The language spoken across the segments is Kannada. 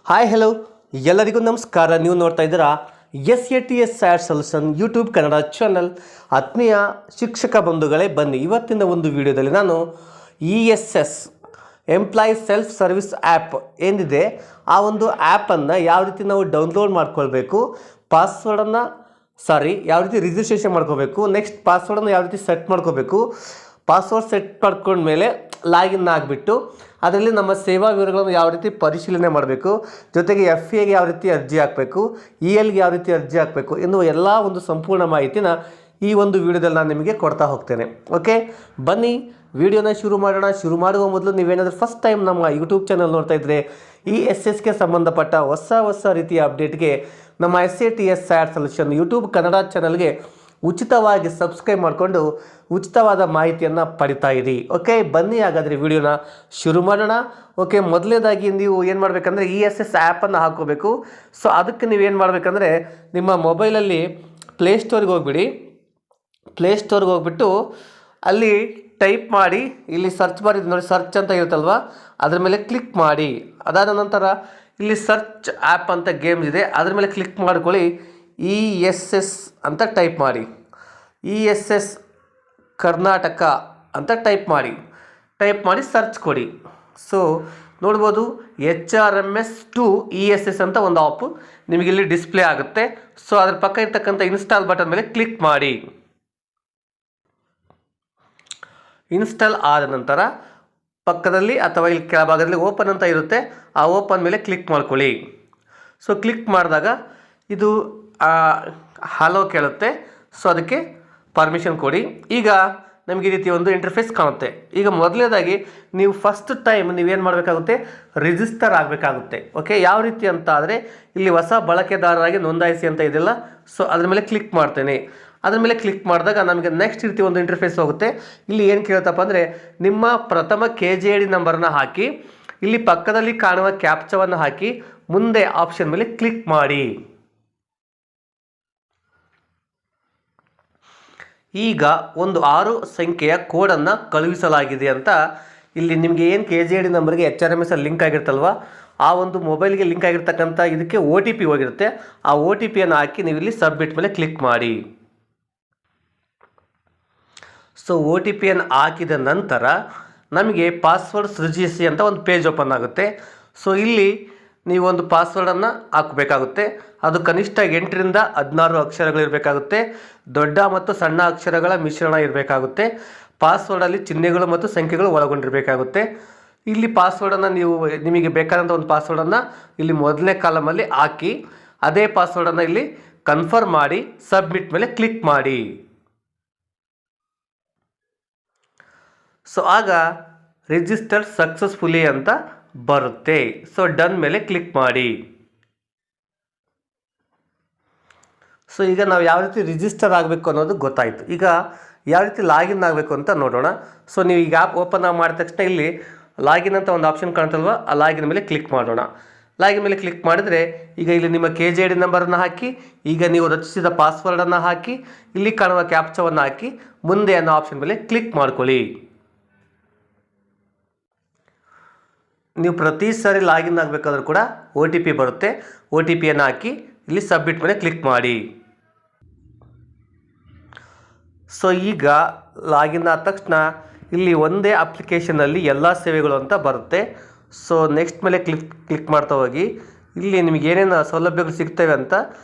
ಹಾಯ್ ಹಲೋ ಎಲ್ಲರಿಗೂ ನಮಸ್ಕಾರ. ನೀವು ನೋಡ್ತಾ ಇದ್ದೀರಾ SATS ಸ್ಯಾಡ್ ಸೊಲ್ಯೂಷನ್ ಯೂಟ್ಯೂಬ್ ಕನ್ನಡ ಚಾನಲ್. ಆತ್ಮೀಯ ಶಿಕ್ಷಕ ಬಂಧುಗಳೇ, ಬನ್ನಿ ಇವತ್ತಿನ ಒಂದು ವಿಡಿಯೋದಲ್ಲಿ ನಾನು ESS employee self service app ಏನಿದೆ ಆ ಒಂದು ಆ್ಯಪನ್ನು ಯಾವ ರೀತಿ ನಾವು ಡೌನ್ಲೋಡ್ ಮಾಡ್ಕೊಳ್ಬೇಕು, ಪಾಸ್ವರ್ಡನ್ನು ಯಾವ ರೀತಿ ರಿಜಿಸ್ಟ್ರೇಷನ್ ಮಾಡ್ಕೋಬೇಕು, ನೆಕ್ಸ್ಟ್ ಪಾಸ್ವರ್ಡನ್ನು ಯಾವ ರೀತಿ ಸೆಟ್ ಮಾಡ್ಕೋಬೇಕು, ಪಾಸ್ವರ್ಡ್ ಸೆಟ್ ಮಾಡ್ಕೊಂಡ್ಮೇಲೆ ಲಾಗಿನ್ ಆಗಿಬಿಟ್ಟು ಅದರಲ್ಲಿ ನಮ್ಮ ಸೇವಾ ವಿವರಗಳನ್ನು ಯಾವ ರೀತಿ ಪರಿಶೀಲನೆ ಮಾಡಬೇಕು, ಜೊತೆಗೆ FAಗೆ ಯಾವ ರೀತಿ ಅರ್ಜಿ ಹಾಕಬೇಕು, ELಗೆ ಯಾವ ರೀತಿ ಅರ್ಜಿ ಹಾಕಬೇಕು ಎನ್ನುವ ಎಲ್ಲ ಒಂದು ಸಂಪೂರ್ಣ ಮಾಹಿತಿನ ಈ ಒಂದು ವಿಡಿಯೋದಲ್ಲಿ ನಾನು ನಿಮಗೆ ಕೊಡ್ತಾ ಹೋಗ್ತೇನೆ. ಓಕೆ, ಬನ್ನಿ ವಿಡಿಯೋನ ಶುರು ಮಾಡೋಣ. ಶುರು ಮಾಡುವ ಮೊದಲು ನೀವೇನಾದರೂ ಫಸ್ಟ್ ಟೈಮ್ ನಮ್ಮ ಯೂಟ್ಯೂಬ್ ಚಾನಲ್ ನೋಡ್ತಾ ಇದ್ದರೆ ESSಗೆ ಸಂಬಂಧಪಟ್ಟ ಹೊಸ ರೀತಿಯ ಅಪ್ಡೇಟ್ಗೆ ನಮ್ಮ SATS ಸ್ಯಾಡ್ ಸೊಲ್ಯೂಷನ್ ಯೂಟ್ಯೂಬ್ ಕನ್ನಡ ಚಾನಲ್ಗೆ ಉಚಿತವಾಗಿ ಸಬ್ಸ್ಕ್ರೈಬ್ ಮಾಡಿಕೊಂಡು ಉಚಿತವಾದ ಮಾಹಿತಿಯನ್ನು ಪಡಿತಾ ಇರಿ. ಓಕೆ, ಬನ್ನಿ ಹಾಗಾದರೆ ವಿಡಿಯೋನ ಶುರು ಮಾಡೋಣ. ಓಕೆ, ಮೊದಲನೇದಾಗಿ ನೀವು ಏನು ಮಾಡಬೇಕಂದ್ರೆ ESS ಆ್ಯಪನ್ನು ಹಾಕೋಬೇಕು. ಸೊ ಅದಕ್ಕೆ ನೀವೇನು ಮಾಡಬೇಕಂದ್ರೆ ನಿಮ್ಮ ಮೊಬೈಲಲ್ಲಿ ಪ್ಲೇಸ್ಟೋರ್ಗೆ ಹೋಗ್ಬಿಡಿ. ಪ್ಲೇಸ್ಟೋರ್ಗೆ ಹೋಗ್ಬಿಟ್ಟು ಅಲ್ಲಿ ಟೈಪ್ ಮಾಡಿ, ಇಲ್ಲಿ ಸರ್ಚ್ ಬಾರ್ ಇದೆ ನೋಡಿ, ಸರ್ಚ್ ಅಂತ ಇರುತ್ತಲ್ವ, ಅದ್ರ ಮೇಲೆ ಕ್ಲಿಕ್ ಮಾಡಿ. ಅದಾದ ನಂತರ ಇಲ್ಲಿ ಸರ್ಚ್ ಆ್ಯಪ್ ಅಂತ ಗೇಮ್ಸ್ ಇದೆ, ಅದ್ರ ಮೇಲೆ ಕ್ಲಿಕ್ ಮಾಡ್ಕೊಳ್ಳಿ. ESS ಅಂತ ಟೈಪ್ ಮಾಡಿ, ESS ಕರ್ನಾಟಕ ಅಂತ ಟೈಪ್ ಮಾಡಿ ಸರ್ಚ್ ಕೊಡಿ. ಸೊ ನೋಡ್ಬೋದು HRMS to ESS ಅಂತ ಒಂದು ಆಪ್ ನಿಮಗಿಲ್ಲಿ ಡಿಸ್ಪ್ಲೇ ಆಗುತ್ತೆ. ಸೊ ಅದ್ರ ಪಕ್ಕ ಇರ್ತಕ್ಕಂಥ ಇನ್ಸ್ಟಾಲ್ ಬಟನ್ ಮೇಲೆ ಕ್ಲಿಕ್ ಮಾಡಿ. ಇನ್ಸ್ಟಾಲ್ ಆದ ನಂತರ ಪಕ್ಕದಲ್ಲಿ ಅಥವಾ ಇಲ್ಲಿ ಕೆಳಭಾಗದಲ್ಲಿ ಓಪನ್ ಅಂತ ಇರುತ್ತೆ, ಆ ಓಪನ್ ಮೇಲೆ ಕ್ಲಿಕ್ ಮಾಡ್ಕೊಳ್ಳಿ. ಸೊ ಕ್ಲಿಕ್ ಮಾಡಿದಾಗ ಇದು ಹಲೋ ಕೇಳುತ್ತೆ. ಸೊ ಅದಕ್ಕೆ ಪರ್ಮಿಷನ್ ಕೊಡಿ. ಈಗ ನಮಗೆ ಈ ರೀತಿ ಒಂದು ಇಂಟರ್ಫೇಸ್ ಕಾಣುತ್ತೆ. ಈಗ ಮೊದಲನೇದಾಗಿ ನೀವು ಫಸ್ಟ್ ಟೈಮ್ ನೀವೇನು ಮಾಡಬೇಕಾಗುತ್ತೆ, ರಿಜಿಸ್ಟರ್ ಆಗಬೇಕಾಗುತ್ತೆ. ಓಕೆ, ಯಾವ ರೀತಿ ಅಂತ ಆದರೆ ಇಲ್ಲಿ ಹೊಸ ಬಳಕೆದಾರರಾಗಿ ನೋಂದಾಯಿಸಿ ಅಂತ ಇದೆಯಲ್ಲ, ಸೊ ಅದ್ರ ಮೇಲೆ ಕ್ಲಿಕ್ ಮಾಡ್ತೇನೆ. ಅದ್ರ ಮೇಲೆ ಕ್ಲಿಕ್ ಮಾಡಿದಾಗ ನಮಗೆ ನೆಕ್ಸ್ಟ್ ರೀತಿ ಒಂದು ಇಂಟರ್ಫೇಸ್ ಹೋಗುತ್ತೆ. ಇಲ್ಲಿ ಏನು ಕೇಳುತ್ತಪ್ಪ ಅಂದರೆ ನಿಮ್ಮ ಪ್ರಥಮ KJD ನಂಬರನ್ನ ಹಾಕಿ, ಇಲ್ಲಿ ಪಕ್ಕದಲ್ಲಿ ಕಾಣುವ ಕ್ಯಾಪ್ಚವನ್ನು ಹಾಕಿ ಮುಂದೆ ಆಪ್ಷನ್ ಮೇಲೆ ಕ್ಲಿಕ್ ಮಾಡಿ. ಈಗ ಒಂದು 6 ಸಂಖ್ಯೆಯ ಕೋಡನ್ನು ಕಳುಹಿಸಲಾಗಿದೆ ಅಂತ ಇಲ್ಲಿ ನಿಮಗೆ ಏನು KJD ನಂಬರ್ಗೆ HRMS ಲಿಂಕ್ ಆಗಿರುತ್ತಲ್ವ, ಆ ಒಂದು ಮೊಬೈಲ್ಗೆ ಲಿಂಕ್ ಆಗಿರ್ತಕ್ಕಂಥ ಇದಕ್ಕೆ OTP ಹೋಗಿರುತ್ತೆ. ಆ OTPಯನ್ನು ಹಾಕಿ ನೀವು ಇಲ್ಲಿ ಸಬ್ಮಿಟ್ ಮೇಲೆ ಕ್ಲಿಕ್ ಮಾಡಿ. ಸೊ OTPಯನ್ನು ಹಾಕಿದ ನಂತರ ನಮಗೆ ಪಾಸ್ವರ್ಡ್ ಸೃಜಿಸಿ ಅಂತ ಒಂದು ಪೇಜ್ ಓಪನ್ ಆಗುತ್ತೆ. ಸೊ ಇಲ್ಲಿ ನೀವು ಒಂದು ಪಾಸ್ವರ್ಡನ್ನು ಹಾಕಬೇಕಾಗುತ್ತೆ. ಅದು ಕನಿಷ್ಠ 8 ರಿಂದ 16 ಅಕ್ಷರಗಳಿರಬೇಕಾಗುತ್ತೆ. ದೊಡ್ಡ ಮತ್ತು ಸಣ್ಣ ಅಕ್ಷರಗಳ ಮಿಶ್ರಣ ಇರಬೇಕಾಗುತ್ತೆ. ಪಾಸ್ವರ್ಡಲ್ಲಿ ಚಿಹ್ನೆಗಳು ಮತ್ತು ಸಂಖ್ಯೆಗಳು ಒಳಗೊಂಡಿರಬೇಕಾಗುತ್ತೆ. ಇಲ್ಲಿ ಪಾಸ್ವರ್ಡನ್ನು ನಿಮಗೆ ಬೇಕಾದಂಥ ಒಂದು ಪಾಸ್ವರ್ಡನ್ನು ಇಲ್ಲಿ ಮೊದಲನೇ ಕಾಲಮಲ್ಲಿ ಹಾಕಿ, ಅದೇ ಪಾಸ್ವರ್ಡನ್ನು ಇಲ್ಲಿ ಕನ್ಫರ್ಮ್ ಮಾಡಿ ಸಬ್ಮಿಟ್ ಮೇಲೆ ಕ್ಲಿಕ್ ಮಾಡಿ. ಸೊ ಆಗ ರಿಜಿಸ್ಟರ್ ಸಕ್ಸಸ್ಫುಲಿ ಅಂತ ಬರುತ್ತೆ. ಸೊ ಡನ್ ಮೇಲೆ ಕ್ಲಿಕ್ ಮಾಡಿ. ಸೊ ಈಗ ನಾವು ಯಾವ ರೀತಿ ರಿಜಿಸ್ಟರ್ ಆಗಬೇಕು ಅನ್ನೋದು ಗೊತ್ತಾಯಿತು. ಈಗ ಯಾವ ರೀತಿ ಲಾಗಿನ್ ಆಗಬೇಕು ಅಂತ ನೋಡೋಣ. ಸೊ ನೀವು ಈಗ ಆ್ಯಪ್ ಓಪನ್ ಮಾಡಿದ ತಕ್ಷಣ ಇಲ್ಲಿ ಲಾಗಿನ್ ಅಂತ ಒಂದು ಆಪ್ಷನ್ ಕಾಣ್ತಲ್ವ, ಆ ಲಾಗಿನ್ ಮೇಲೆ ಕ್ಲಿಕ್ ಮಾಡೋಣ. ಲಾಗಿನ್ ಮೇಲೆ ಕ್ಲಿಕ್ ಮಾಡಿದರೆ ಈಗ ಇಲ್ಲಿ ನಿಮ್ಮ KJD ನಂಬರನ್ನು ಹಾಕಿ, ಈಗ ನೀವು ರಚಿಸಿದ ಪಾಸ್ವರ್ಡನ್ನು ಹಾಕಿ, ಇಲ್ಲಿ ಕಾಣುವ ಕ್ಯಾಪ್ಚವನ್ನು ಹಾಕಿ ಮುಂದೆ ಅನ್ನೋ ಆಪ್ಷನ್ ಮೇಲೆ ಕ್ಲಿಕ್ ಮಾಡ್ಕೊಳ್ಳಿ. ನೀವು ಪ್ರತಿ ಸಾರಿ ಲಾಗಿನ್ ಆಗಬೇಕಾದ್ರೂ ಕೂಡ OTP ಬರುತ್ತೆ. OTPಯನ್ನು ಹಾಕಿ ಇಲ್ಲಿ ಸಬ್ಮಿಟ್ ಮೇಲೆ ಕ್ಲಿಕ್ ಮಾಡಿ. ಸೊ ಈಗ ಲಾಗಿನ್ ಆದ ತಕ್ಷಣ ಇಲ್ಲಿ ಒಂದೇ ಅಪ್ಲಿಕೇಶನಲ್ಲಿ ಎಲ್ಲ ಸೇವೆಗಳು ಅಂತ ಬರುತ್ತೆ. ಸೊ ನೆಕ್ಸ್ಟ್ ಮೇಲೆ ಕ್ಲಿಕ್ ಮಾಡ್ತಾ ಹೋಗಿ ಇಲ್ಲಿ ನಿಮಗೆ ಏನೇನು ಸೌಲಭ್ಯಗಳು ಸಿಗ್ತವೆ ಅಂತ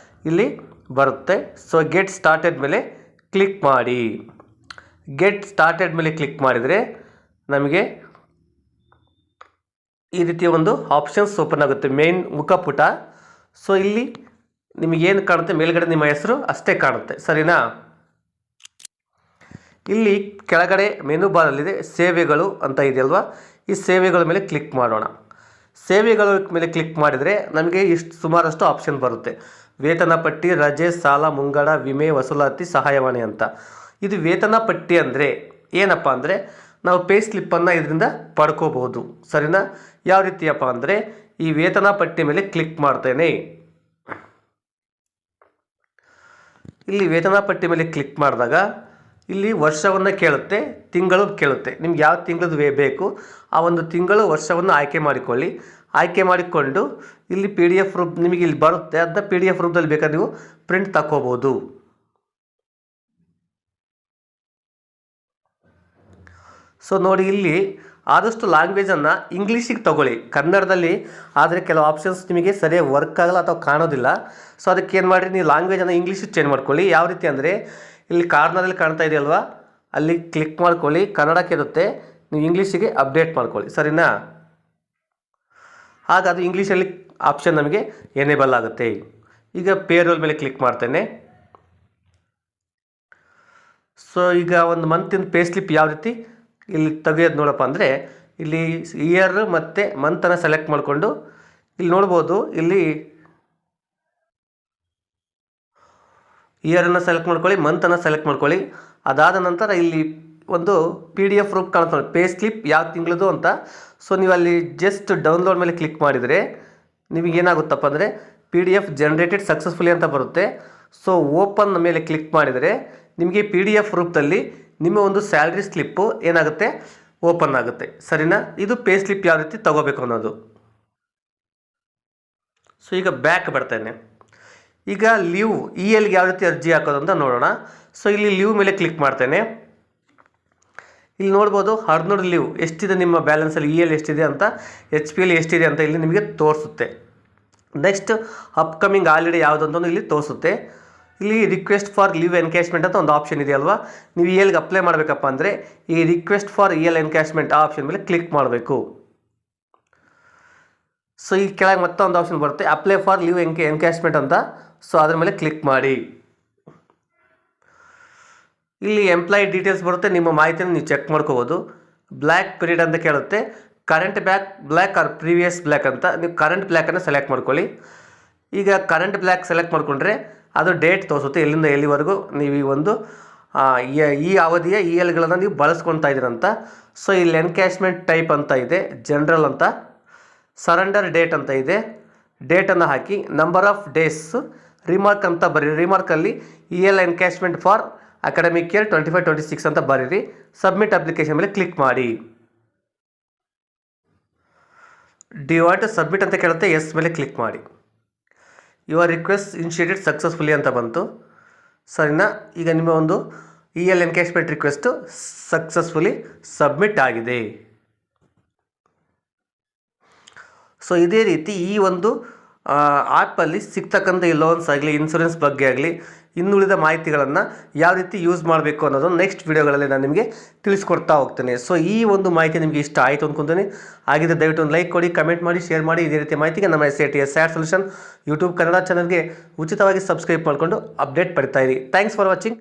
ಇಲ್ಲಿ ಬರುತ್ತೆ. ಸೊ ಗೆಟ್ ಸ್ಟಾರ್ಟೆಡ್ ಮೇಲೆ ಕ್ಲಿಕ್ ಮಾಡಿ. ಗೆಟ್ ಸ್ಟಾರ್ಟೆಡ್ ಮೇಲೆ ಕ್ಲಿಕ್ ಮಾಡಿದರೆ ನಮಗೆ ಈ ರೀತಿಯ ಒಂದು ಆಪ್ಷನ್ಸ್ ಓಪನ್ ಆಗುತ್ತೆ, ಮೇನ್ ಮುಖಪುಟ. ಸೊ ಇಲ್ಲಿ ನಿಮಗೇನು ಕಾಣುತ್ತೆ, ಮೇಲ್ಗಡೆ ನಿಮ್ಮ ಹೆಸರು ಅಷ್ಟೇ ಕಾಣುತ್ತೆ, ಸರಿನಾ? ಇಲ್ಲಿ ಕೆಳಗಡೆ ಮೆನು ಬಾರಲ್ಲಿದೆ ಸೇವೆಗಳು ಅಂತ ಇದೆಯಲ್ವಾ, ಈ ಸೇವೆಗಳ ಮೇಲೆ ಕ್ಲಿಕ್ ಮಾಡೋಣ. ಸೇವೆಗಳ ಮೇಲೆ ಕ್ಲಿಕ್ ಮಾಡಿದರೆ ನಮಗೆ ಸುಮಾರಷ್ಟು ಆಪ್ಷನ್ ಬರುತ್ತೆ. ವೇತನ ಪಟ್ಟಿ, ರಜೆ, ಸಾಲ, ಮುಂಗಡ, ವಿಮೆ, ವಸೂಲಾತಿ, ಸಹಾಯವಾಣಿ ಅಂತ. ಇದು ವೇತನ ಪಟ್ಟಿ ಅಂದರೆ ಏನಪ್ಪ ಅಂದರೆ ನಾವು ಪೇ ಸ್ಲಿಪ್ಪನ್ನು ಇದರಿಂದ ಪಡ್ಕೋಬಹುದು, ಸರಿನಾ? ಯಾವ ರೀತಿಯಪ್ಪ ಅಂದರೆ ಈ ವೇತನ ಪಟ್ಟಿ ಮೇಲೆ ಕ್ಲಿಕ್ ಮಾಡ್ತೇನೆ. ಇಲ್ಲಿ ವೇತನ ಪಟ್ಟಿ ಮೇಲೆ ಕ್ಲಿಕ್ ಮಾಡಿದಾಗ ಇಲ್ಲಿ ವರ್ಷವನ್ನು ಕೇಳುತ್ತೆ, ತಿಂಗಳು ಕೇಳುತ್ತೆ. ನಿಮ್ಗೆ ಯಾವ ತಿಂಗಳದ್ದು ಬೇಕು ಆ ಒಂದು ತಿಂಗಳು ವರ್ಷವನ್ನು ಆಯ್ಕೆ ಮಾಡಿಕೊಳ್ಳಿ. ಆಯ್ಕೆ ಮಾಡಿಕೊಂಡು ಇಲ್ಲಿ PDF ರೂಪ ನಿಮಗೆ ಇಲ್ಲಿ ಬರುತ್ತೆ, ಅದನ್ನ PDF ರೂಪದಲ್ಲಿ ಬೇಕಾದ್ರೆ ನೀವು ಪ್ರಿಂಟ್ ತಗೋಬೋದು. ಸೊ ನೋಡಿ, ಇಲ್ಲಿ ಆದಷ್ಟು ಲ್ಯಾಂಗ್ವೇಜನ್ನು ಇಂಗ್ಲೀಷಿಗೆ ತಗೊಳ್ಳಿ. ಕನ್ನಡದಲ್ಲಿ ಆದರೆ ಕೆಲವು ಆಪ್ಷನ್ಸ್ ನಿಮಗೆ ಸರಿಯಾಗಿ ವರ್ಕ್ ಆಗಲ್ಲ ಅಥವಾ ಕಾಣೋದಿಲ್ಲ. ಸೊ ಅದಕ್ಕೆ ಏನು ಮಾಡಿರಿ, ನೀವು ಲ್ಯಾಂಗ್ವೇಜನ್ನು ಇಂಗ್ಲೀಷಿಗೆ ಚೇಂಜ್ ಮಾಡ್ಕೊಳ್ಳಿ. ಯಾವ ರೀತಿ ಅಂದರೆ ಇಲ್ಲಿ ಕಾರ್ನರಲ್ಲಿ ಕಾಣ್ತಾ ಇದೆಯಲ್ವಾ, ಅಲ್ಲಿ ಕ್ಲಿಕ್ ಮಾಡ್ಕೊಳ್ಳಿ, ಕನ್ನಡಕ್ಕೆ ಇರುತ್ತೆ, ನೀವು ಇಂಗ್ಲೀಷಿಗೆ ಅಪ್ಡೇಟ್ ಮಾಡ್ಕೊಳ್ಳಿ. ಸರಿನಾ? ಆಗ ಅದು ಇಂಗ್ಲೀಷಲ್ಲಿ ಆಪ್ಷನ್ ನಮಗೆ ಎನೇಬಲ್ ಆಗುತ್ತೆ. ಈಗ ಪೇರೋಲ್ ಮೇಲೆ ಕ್ಲಿಕ್ ಮಾಡ್ತೇನೆ. ಸೊ ಈಗ ಒಂದು ಮಂತಿನ ಪೇ ಸ್ಲಿಪ್ ಯಾವ ರೀತಿ ಇಲ್ಲಿ ತೆಗೆಯೋದು ನೋಡಪ್ಪ ಅಂದರೆ, ಇಲ್ಲಿ ಇಯರ್ ಮತ್ತು ಮಂತನ್ನು ಸೆಲೆಕ್ಟ್ ಮಾಡಿಕೊಂಡು ಇಲ್ಲಿ ನೋಡ್ಬೋದು, ಇಲ್ಲಿ ಇಯರನ್ನು ಸೆಲೆಕ್ಟ್ ಮಾಡ್ಕೊಳ್ಳಿ, ಮಂತನ್ನು ಸೆಲೆಕ್ಟ್ ಮಾಡ್ಕೊಳ್ಳಿ. ಅದಾದ ನಂತರ ಇಲ್ಲಿ ಒಂದು PDF ರೂಪ ಕಾಣ್ತಾರೆ, ಪೇ ಸ್ಲಿಪ್ ಯಾವ ತಿಂಗಳದು ಅಂತ. ಸೊ ನೀವು ಅಲ್ಲಿ ಜಸ್ಟ್ ಡೌನ್ಲೋಡ್ ಮೇಲೆ ಕ್ಲಿಕ್ ಮಾಡಿದರೆ ನಿಮಗೇನಾಗುತ್ತಪ್ಪ ಅಂದರೆ PDF ಜನರೇಟೆಡ್ ಸಕ್ಸಸ್ಫುಲಿ ಅಂತ ಬರುತ್ತೆ. ಸೊ ಓಪನ್ ಮೇಲೆ ಕ್ಲಿಕ್ ಮಾಡಿದರೆ ನಿಮಗೆ PDF ರೂಪದಲ್ಲಿ ನಿಮ್ಮ ಒಂದು ಸ್ಯಾಲ್ರಿ ಸ್ಲಿಪ್ಪು ಏನಾಗುತ್ತೆ, ಓಪನ್ ಆಗುತ್ತೆ. ಸರಿನಾ? ಇದು ಪೇ ಸ್ಲಿಪ್ ಯಾವ ರೀತಿ ತಗೋಬೇಕು ಅನ್ನೋದು. ಸೊ ಈಗ ಬ್ಯಾಕ್ ಬರ್ತೇನೆ. ಈಗ ಲೀವ್ ELಗೆ ಯಾವ ರೀತಿ ಅರ್ಜಿ ಹಾಕೋದು ಅಂತ ನೋಡೋಣ. ಸೊ ಇಲ್ಲಿ ಲೀವ್ ಮೇಲೆ ಕ್ಲಿಕ್ ಮಾಡ್ತೇನೆ. ಇಲ್ಲಿ ನೋಡ್ಬೋದು 16 ಲೀವ್ ಎಷ್ಟಿದೆ, ನಿಮ್ಮ ಬ್ಯಾಲೆನ್ಸಲ್ಲಿ EL ಎಷ್ಟಿದೆ ಅಂತ, HPL ಎಷ್ಟಿದೆ ಅಂತ ಇಲ್ಲಿ ನಿಮಗೆ ತೋರಿಸುತ್ತೆ. ನೆಕ್ಸ್ಟ್ ಅಪ್ಕಮಿಂಗ್ ಹಾಲಿಡೇ ಯಾವುದಂತ ಇಲ್ಲಿ ತೋರಿಸುತ್ತೆ. ಇಲ್ಲಿ ರಿಕ್ವೆಸ್ಟ್ ಫಾರ್ ಲೀವ್ ಎನ್ಕ್ಯಾಶ್ಮೆಂಟ್ ಅಂತ ಒಂದು ಆಪ್ಷನ್ ಇದೆ ಅಲ್ವಾ, ನೀವು ELಗೆ ಅಪ್ಲೈ ಮಾಡಬೇಕಪ್ಪ ಅಂದರೆ ಈ ರಿಕ್ವೆಸ್ಟ್ ಫಾರ್ EL ಎನ್ಕ್ಯಾಶ್ಮೆಂಟ್ ಆ ಆಪ್ಷನ್ ಮೇಲೆ ಕ್ಲಿಕ್ ಮಾಡಬೇಕು. ಸೊ ಈ ಕೆಳಗೆ ಮತ್ತೊಂದು ಆಪ್ಷನ್ ಬರುತ್ತೆ, ಅಪ್ಲೈ ಫಾರ್ ಲೀವ್ ಎನ್ಕ್ಯಾಶ್ಮೆಂಟ್ ಅಂತ. ಸೊ ಅದ್ರ ಮೇಲೆ ಕ್ಲಿಕ್ ಮಾಡಿ. ಇಲ್ಲಿ ಎಂಪ್ಲಾಯಿ ಡೀಟೇಲ್ಸ್ ಬರುತ್ತೆ, ನಿಮ್ಮ ಮಾಹಿತಿಯನ್ನು ನೀವು ಚೆಕ್ ಮಾಡ್ಕೋಬೋದು. ಬ್ಲ್ಯಾಕ್ ಪೀರಿಯಡ್ ಅಂತ ಕೇಳುತ್ತೆ, current black or previous black ಅಂತ. ನೀವು ಕರೆಂಟ್ ಬ್ಲ್ಯಾಕನ್ನು ಸೆಲೆಕ್ಟ್ ಮಾಡ್ಕೊಳ್ಳಿ. ಈಗ ಕರೆಂಟ್ ಬ್ಲ್ಯಾಕ್ ಸೆಲೆಕ್ಟ್ ಮಾಡಿಕೊಂಡ್ರೆ ಅದು ಡೇಟ್ ತೋರಿಸುತ್ತೆ, ಎಲ್ಲಿಂದ ಎಲ್ಲಿವರೆಗೂ ನೀವು ಈ ಒಂದು ಈ ಅವಧಿಯ ELಗಳನ್ನು ನೀವು ಬಳಸ್ಕೊಳ್ತಾ ಇದ್ದೀರಂತ. ಸೊ ಇಲ್ಲಿ ಎನ್ಕ್ಯಾಶ್ಮೆಂಟ್ ಟೈಪ್ ಅಂತ ಇದೆ, ಜನರಲ್ ಅಂತ, ಸರೆಂಡರ್ ಡೇಟ್ ಅಂತ ಇದೆ. ಡೇಟನ್ನು ಹಾಕಿ ನಂಬರ್ ಆಫ್ ಡೇಸ್ ರಿಮಾರ್ಕ್ ಅಂತ ಬರೀರಿ. ರಿಮಾರ್ಕಲ್ಲಿ EL encashment for academic year 25-26 ಅಂತ ಬರೀರಿ. ಸಬ್ಮಿಟ್ ಅಪ್ಲಿಕೇಶನ್ ಮೇಲೆ ಕ್ಲಿಕ್ ಮಾಡಿ. ಡಿ ವಾಂಟ್ ಟು ಸಬ್ಮಿಟ್ ಅಂತ ಕೇಳುತ್ತೆ, ಎಸ್ ಮೇಲೆ ಕ್ಲಿಕ್ ಮಾಡಿ. ಯುವರ್ ರಿಕ್ವೆಸ್ಟ್ ಇನಿಷಿಯೇಟೆಡ್ ಸಕ್ಸಸ್ಫುಲಿ ಅಂತ ಬಂತು. ಸರಿನಾ? ಈಗ ನಿಮ್ಮ ಒಂದು EL encashment request successfully submit ಆಗಿದೆ. ಸೊ ಇದೇ ರೀತಿ ಈ ಒಂದು ಆ್ಯಪಲ್ಲಿ ಸಿಗ್ತಕ್ಕಂಥ ಈ ಲೋನ್ಸ್ ಆಗಲಿ, ಇನ್ಶೂರೆನ್ಸ್ ಬಗ್ಗೆ ಆಗಲಿ, ಇನ್ನುಳಿದ ಮಾಹಿತಿಗಳನ್ನು ಯಾವ ರೀತಿ ಯೂಸ್ ಮಾಡಬೇಕು ಅನ್ನೋದನ್ನು ನೆಕ್ಸ್ಟ್ ವೀಡಿಯೋಗಳಲ್ಲಿ ನಾನು ನಿಮಗೆ ತಿಳಿಸ್ಕೊಡ್ತಾ ಹೋಗ್ತೇನೆ. ಸೊ ಈ ಒಂದು ಮಾಹಿತಿ ನಿಮಗೆ ಇಷ್ಟ ಆಯಿತು ಅಂದ್ಕೊತೀನಿ. ಹಾಗಿದ್ರೆ ದಯವಿಟ್ಟು ಒಂದು ಲೈಕ್ ಕೊಡಿ, ಕಮೆಂಟ್ ಮಾಡಿ, ಶೇರ್ ಮಾಡಿ. ಇದೇ ರೀತಿ ಮಾಹಿತಿಗೆ ನಮ್ಮ SATS SAT solution YouTube Kannada ಚಾನಲ್ಗೆ ಉಚಿತವಾಗಿ ಸಬ್ಸ್ಕ್ರೈಬ್ ಮಾಡಿಕೊಂಡು ಅಪ್ಡೇಟ್ ಪಡಿತಾ ಇರಿ. Thanks for watching.